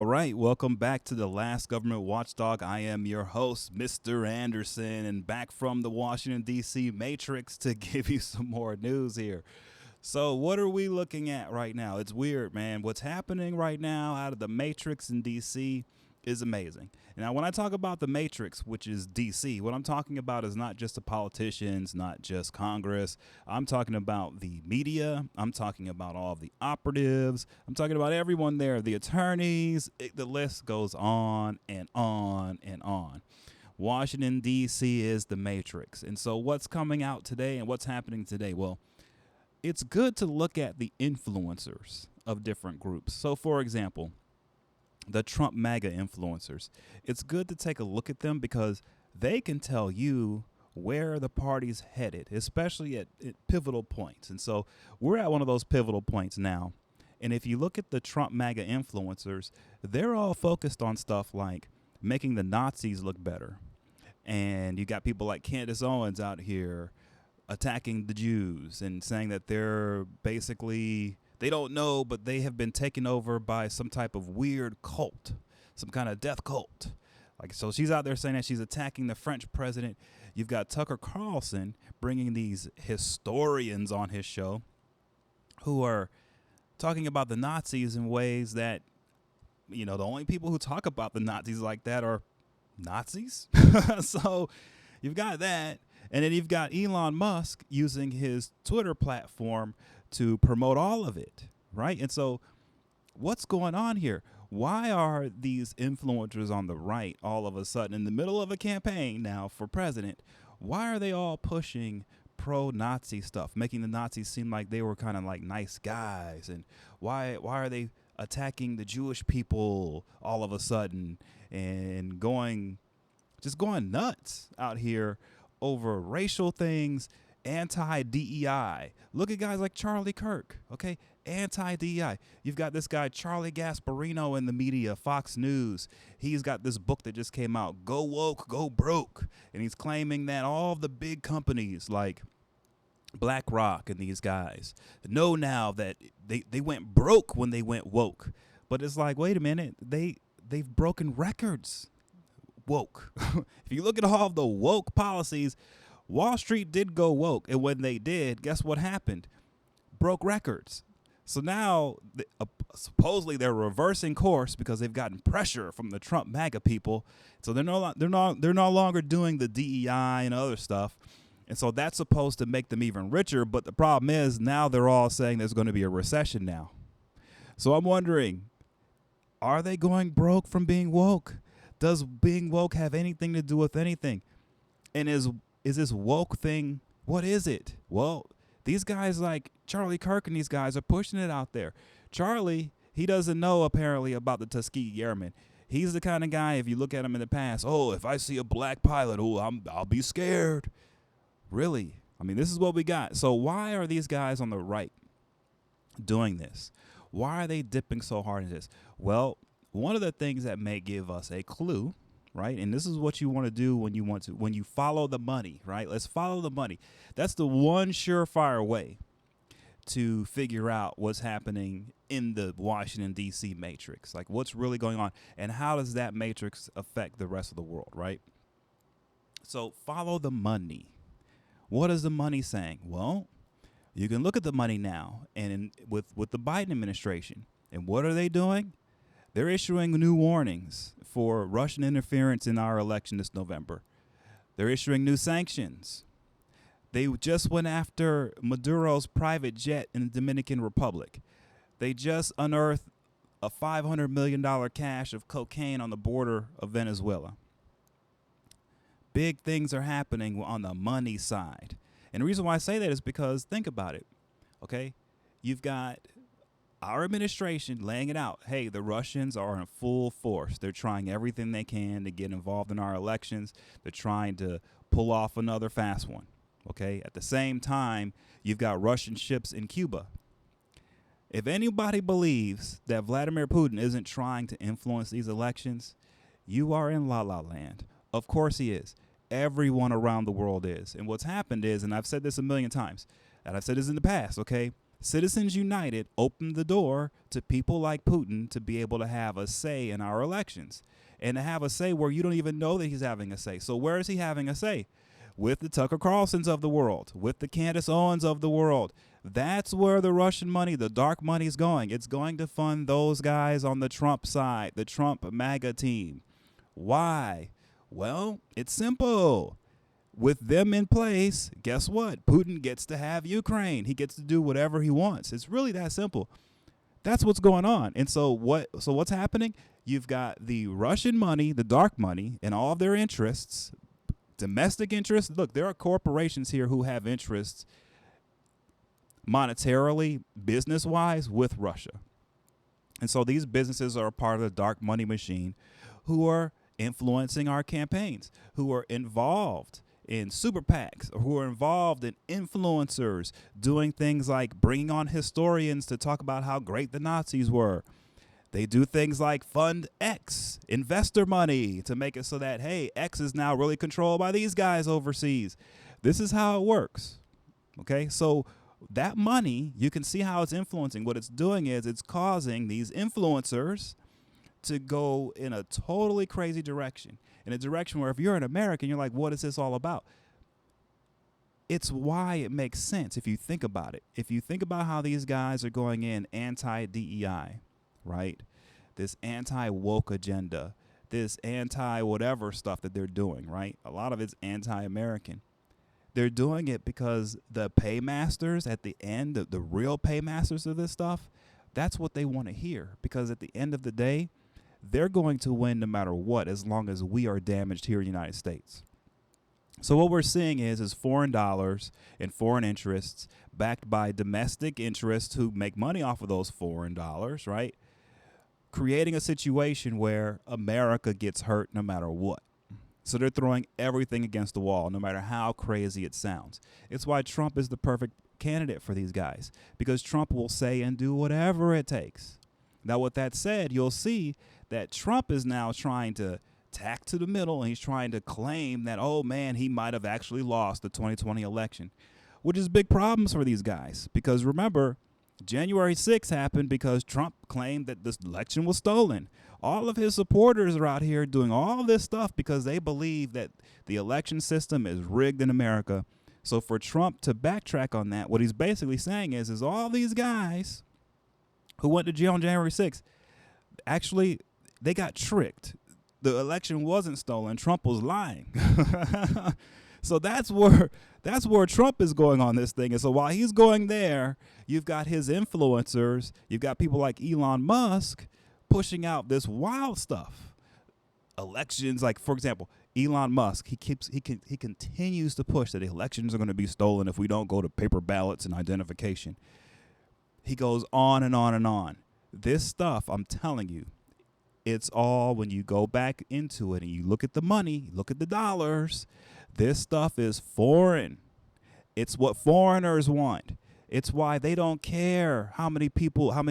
All right, welcome back to the Last Government Watchdog. I am your host, Mr. Anderson, and back from the Washington, D.C. Matrix to give you some more news here. So, what are we looking at right now? It's weird, man. What's happening right now out of the Matrix in D.C. is amazing. Now, when I talk about the Matrix, which is D.C., what I'm talking about is not just the politicians, not just Congress. I'm talking about the media. I'm talking about all of the operatives. I'm talking about everyone there, the attorneys. The list goes on and on and on. Washington, D.C. is the Matrix. And so what's coming out today and what's happening today? Well, it's good to look at the influencers of different groups. So, for example, the Trump MAGA influencers. It's good to take a look at them because they can tell you where the party's headed, especially at pivotal points. And so we're at one of those pivotal points now. And if you look at the Trump MAGA influencers, they're all focused on stuff like making the Nazis look better. And you got people like Candace Owens out here attacking the Jews and saying that they're basically, they don't know, but they have been taken over by some type of weird cult, some kind of death cult. Like, so she's out there saying that she's attacking the French president. You've got Tucker Carlson bringing these historians on his show who are talking about the Nazis in ways that, you know, the only people who talk about the Nazis like that are Nazis. So you've got that. And then you've got Elon Musk using his Twitter platform to promote all of it, right? And so what's going on here? Why are these influencers on the right all of a sudden in the middle of a campaign now for president? Why are they all pushing pro-Nazi stuff, making the Nazis seem like they were kind of like nice guys? And why are they attacking the Jewish people all of a sudden and just going nuts out here over racial things, anti-DEI? Look at guys like Charlie Kirk, okay? Anti-DEI. You've got this guy, Charlie Gasparino, in the media, Fox News. He's got this book that just came out, Go Woke, Go Broke. And he's claiming that all the big companies like BlackRock and these guys know now that they went broke when they went woke. But it's like, wait a minute, they've broken records. Woke. If you look at all of the woke policies, Wall Street did go woke. And when they did, guess what happened? Broke records. So now, supposedly they're reversing course because they've gotten pressure from the Trump MAGA people. So they're no longer doing the DEI and other stuff. And so that's supposed to make them even richer. But the problem is now they're all saying there's going to be a recession now. So I'm wondering, are they going broke from being woke? Does being woke have anything to do with anything? And is this woke thing, what is it? Well, these guys like Charlie Kirk and these guys are pushing it out there. Charlie, he doesn't know apparently about the Tuskegee Airmen. He's the kind of guy, if you look at him in the past, oh, if I see a black pilot, I'll be scared. Really? I mean, this is what we got. So why are these guys on the right doing this? Why are they dipping so hard in this? Well, one of the things that may give us a clue, right? And this is what you want to do when you follow the money, right? Let's follow the money. That's the one surefire way to figure out what's happening in the Washington, D.C. matrix. Like, what's really going on and how does that matrix affect the rest of the world, right? So follow the money. What is the money saying? Well, you can look at the money now and with the Biden administration. And what are they doing? They're issuing new warnings for Russian interference in our election this November. They're issuing new sanctions. They just went after Maduro's private jet in the Dominican Republic. They just unearthed a $500 million cache of cocaine on the border of Venezuela. Big things are happening on the money side. And the reason why I say that is because think about it, okay? You've got our administration laying it out. Hey, the Russians are in full force. They're trying everything they can to get involved in our elections. They're trying to pull off another fast one. Okay. At the same time, you've got Russian ships in Cuba. If anybody believes that Vladimir Putin isn't trying to influence these elections, you are in la la land. Of course he is. Everyone around the world is. And what's happened is, and I've said this a million times, and I've said this in the past, okay? Citizens United opened the door to people like Putin to be able to have a say in our elections, and to have a say where you don't even know that he's having a say. So where is he having a say? With the Tucker Carlsons of the world, with the Candace Owens of the world. That's where the Russian money, the dark money, is going. It's going to fund those guys on the Trump side, the Trump MAGA team. Why? Well, it's simple. With them in place, guess what? Putin gets to have Ukraine. He gets to do whatever he wants. It's really that simple. That's what's going on. And so what's happening? You've got the Russian money, the dark money, and all of their interests, domestic interests. Look, there are corporations here who have interests monetarily, business-wise, with Russia. And so these businesses are a part of the dark money machine who are influencing our campaigns, who are involved in super PACs, or who are involved in influencers doing things like bringing on historians to talk about how great the Nazis were. They do things like fund X, investor money, to make it so that, hey, X is now really controlled by these guys overseas. This is how it works. Okay, so that money, you can see how it's influencing. What it's doing is it's causing these influencers to go in a totally crazy direction, in a direction where if you're an American, you're like, what is this all about? It's why it makes sense if you think about it. If you think about how these guys are going in anti-DEI, right? This anti-woke agenda, this anti-whatever stuff that they're doing, right? A lot of it's anti-American. They're doing it because the paymasters at the end, the real paymasters of this stuff, that's what they want to hear. Because at the end of the day, they're going to win no matter what, as long as we are damaged here in the United States. So what we're seeing is foreign dollars and foreign interests backed by domestic interests who make money off of those foreign dollars, right? Creating a situation where America gets hurt no matter what. So they're throwing everything against the wall, no matter how crazy it sounds. It's why Trump is the perfect candidate for these guys, because Trump will say and do whatever it takes. Now, with that said, you'll see that Trump is now trying to tack to the middle, and he's trying to claim that, oh, man, he might have actually lost the 2020 election, which is big problems for these guys. Because remember, January 6th happened because Trump claimed that this election was stolen. All of his supporters are out here doing all this stuff because they believe that the election system is rigged in America. So for Trump to backtrack on that, what he's basically saying is all these guys who went to jail on January 6th, actually, they got tricked. The election wasn't stolen. Trump was lying. So that's where Trump is going on this thing. And so while he's going there, you've got his influencers, you've got people like Elon Musk pushing out this wild stuff. Elections, like, for example, Elon Musk, he continues to push that elections are going to be stolen if we don't go to paper ballots and identification. He goes on and on and on. This stuff, I'm telling you, it's all, when you go back into it and you look at the money, look at the dollars, this stuff is foreign. It's what foreigners want. It's why they don't care how many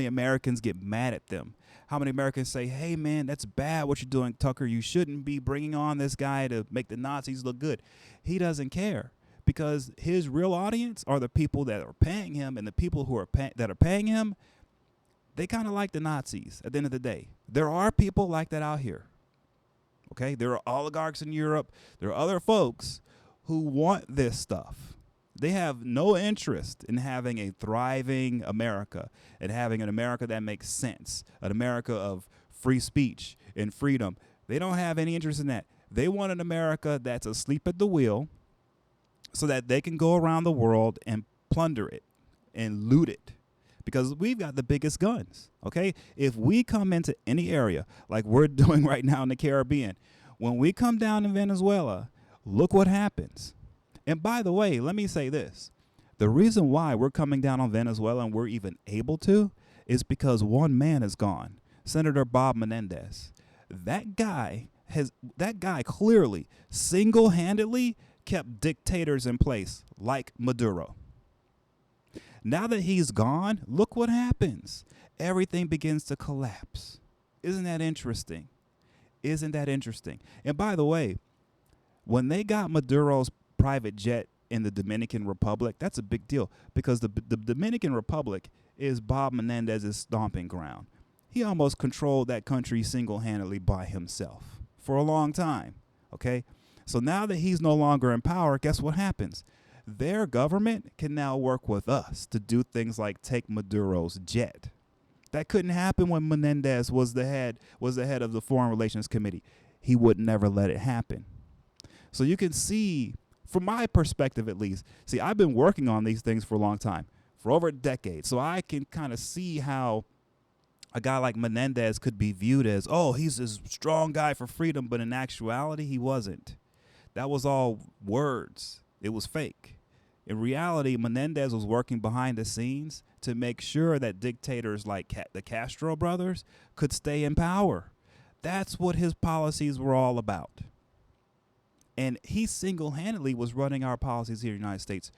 Americans get mad at them. How many Americans say, hey, man, that's bad what you're doing, Tucker. You shouldn't be bringing on this guy to make the Nazis look good. He doesn't care, because his real audience are the people that are paying him, and the people who are that are paying him, they kind of like the Nazis at the end of the day. There are people like that out here. Okay, there are oligarchs in Europe. There are other folks who want this stuff. They have no interest in having a thriving America and having an America that makes sense, an America of free speech and freedom. They don't have any interest in that. They want an America that's asleep at the wheel so that they can go around the world and plunder it and loot it. Because we've got the biggest guns, okay? If we come into any area like we're doing right now in the Caribbean, when we come down in Venezuela, look what happens. And by the way, let me say this. The reason why we're coming down on Venezuela and we're even able to is because one man is gone, Senator Bob Menendez. That guy clearly single-handedly kept dictators in place like Maduro. Now that he's gone, look what happens. Everything begins to collapse. Isn't that interesting? Isn't that interesting? And by the way, when they got Maduro's private jet in the Dominican Republic, that's a big deal because the Dominican Republic is Bob Menendez's stomping ground. He almost controlled that country single-handedly by himself for a long time, okay? So now that he's no longer in power, guess what happens? Their government can now work with us to do things like take Maduro's jet. That couldn't happen when Menendez was the head of the Foreign Relations Committee. He would never let it happen. So you can see, from my perspective at least, see, I've been working on these things for a long time, for over a decade. So I can kind of see how a guy like Menendez could be viewed as, oh, he's this strong guy for freedom, but in actuality, he wasn't. That was all words. It was fake. In reality, Menendez was working behind the scenes to make sure that dictators like the Castro brothers could stay in power. That's what his policies were all about. And he single-handedly was running our policies here in the United States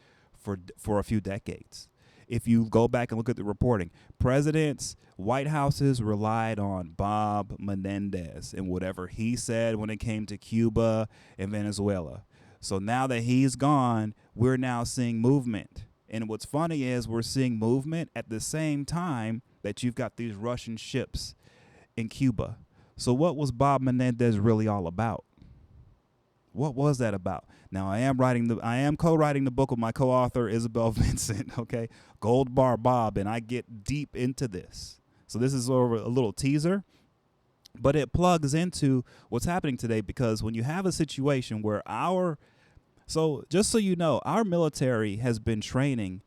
for a few decades. If you go back and look at the reporting, presidents, White Houses relied on Bob Menendez and whatever he said when it came to Cuba and Venezuela. So now that he's gone, we're now seeing movement. And what's funny is we're seeing movement at the same time that you've got these Russian ships in Cuba. So what was Bob Menendez really all about? What was that about? Now, I am co-writing the book with my co-author, Isabel Vincent, okay? Gold Bar Bob, and I get deep into this. So this is sort of a little teaser, but it plugs into what's happening today because when you have a situation where so just so you know, our military has been training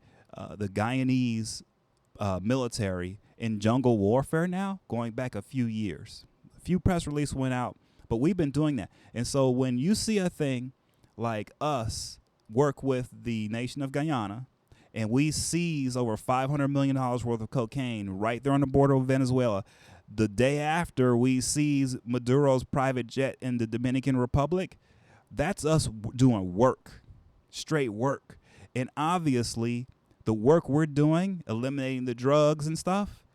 the Guyanese military in jungle warfare now, going back a few years. A few press releases went out, but we've been doing that. And so when you see a thing like us work with the nation of Guyana and we seize over $500 million worth of cocaine right there on the border of Venezuela, the day after we seize Maduro's private jet in the Dominican Republic, that's us doing work, straight work. And obviously, the work we're doing, eliminating the drugs and stuff,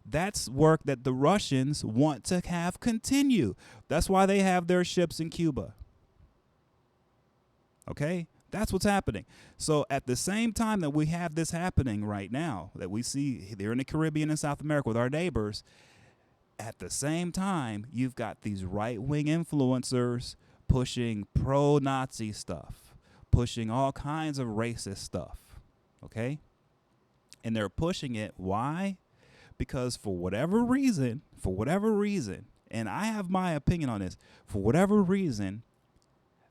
that's work that the Russians want to have continue. That's why they have their ships in Cuba. Okay? That's what's happening. So at the same time that we have this happening right now, that we see there in the Caribbean and South America with our neighbors, at the same time, you've got these right-wing influencers pushing pro-Nazi stuff, pushing all kinds of racist stuff, okay? And they're pushing it. Why? Because for whatever reason, and I have my opinion on this, for whatever reason,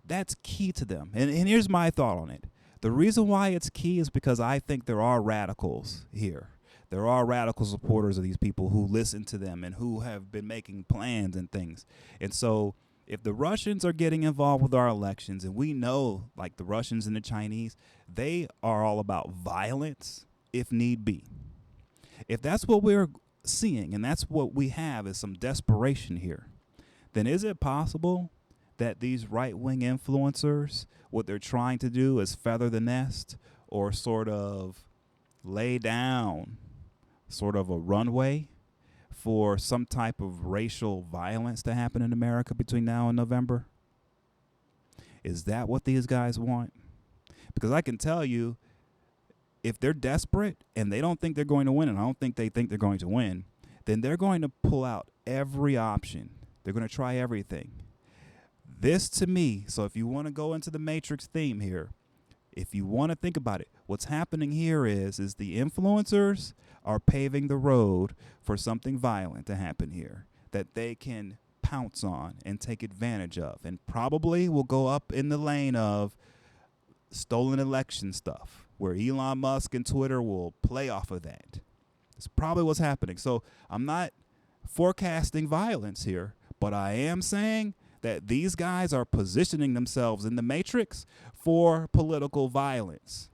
that's key to them. And here's my thought on it. The reason why it's key is because I think there are radicals here. There are radical supporters of these people who listen to them and who have been making plans and things. And so if the Russians are getting involved with our elections, and we know, like the Russians and the Chinese, they are all about violence if need be. If that's what we're seeing and that's what we have is some desperation here, then is it possible that these right-wing influencers, what they're trying to do is feather the nest or sort of lay down sort of a runway for some type of racial violence to happen in America between now and November? Is that what these guys want? Because I can tell you, if they're desperate and they don't think they're going to win, and I don't think they think they're going to win, then they're going to pull out every option. They're going to try everything. This to me, so if you want to go into the Matrix theme here, if you want to think about it, what's happening here is the influencers are paving the road for something violent to happen here that they can pounce on and take advantage of, and probably will go up in the lane of stolen election stuff, where Elon Musk and Twitter will play off of that. It's probably what's happening. So I'm not forecasting violence here, but I am saying that these guys are positioning themselves in the Matrix for political violence.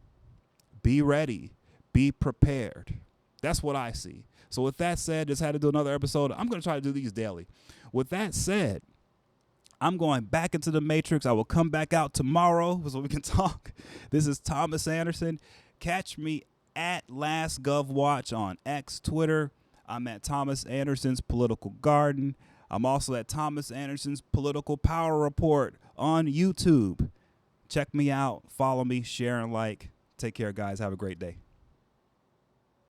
Be ready. Be prepared. That's what I see. So with that said, just had to do another episode. I'm going to try to do these daily. With that said, I'm going back into the Matrix. I will come back out tomorrow so we can talk. This is Thomas Anderson. Catch me at LastGovWatch on X, Twitter. I'm at Thomas Anderson's Political Garden. I'm also at Thomas Anderson's Political Power Report on YouTube. Check me out. Follow me. Share and like. Take care, guys. Have a great day.